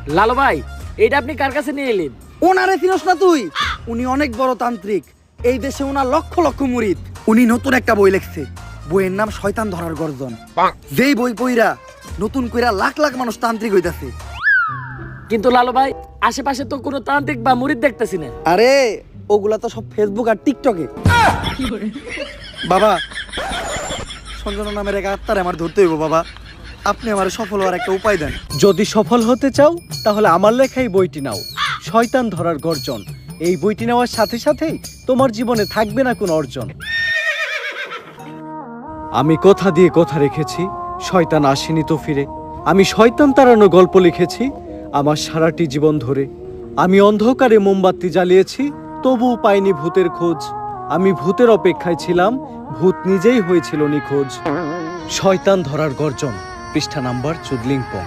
লালু ভাই, এটা আপনি কার কাছে নিয়ে এলেন? ওনারে চিনস না তুই? উনি অনেক বড় তান্ত্রিক, এই দেশে ওনার লক্ষ লক্ষ মুরিদ। উনি নতুন একটা বই লিখছে, বইয়ের নাম শয়তান ধরার গর্জন। যেই বই পইরা নতুন কইরা লাখ লাখ মানুষ তান্ত্রিক হইতাছে। কিন্তু লালু ভাই, আশেপাশে তো কোনো তান্ত্রিক বা মুরিদ দেখতেছি না। আরে ওগুলা তো সব ফেসবুক আর টিকটকে। বাবা, সঞ্জনা নামের এক আত্মারে আমার ধরতে হইব বাবা, আপনি আমার সফল হওয়ার একটা উপায় দেন। যদি সফল হতে চাও তাহলে আমার লেখা এই বইটি নাও, শয়তান ধরার গর্জন। এই বইটি নেওয়ার সাথে সাথেই তোমার জীবনে থাকবে না কোনো অর্জন। আমি কথা দিয়ে কথা রেখেছি, শয়তান আসেনি তো ফিরে। আমি শয়তান তাড়ানো গল্প লিখেছি আমার সারাটি জীবন ধরে। আমি অন্ধকারে মোমবাতি জ্বালিয়েছি, তবুও পাইনি ভূতের খোঁজ। আমি ভূতের অপেক্ষায় ছিলাম, ভূত নিজেই হয়েছিল নিখোঁজ। শয়তান ধরার গর্জন, পৃষ্ঠা নাম্বার চুদলিংপং।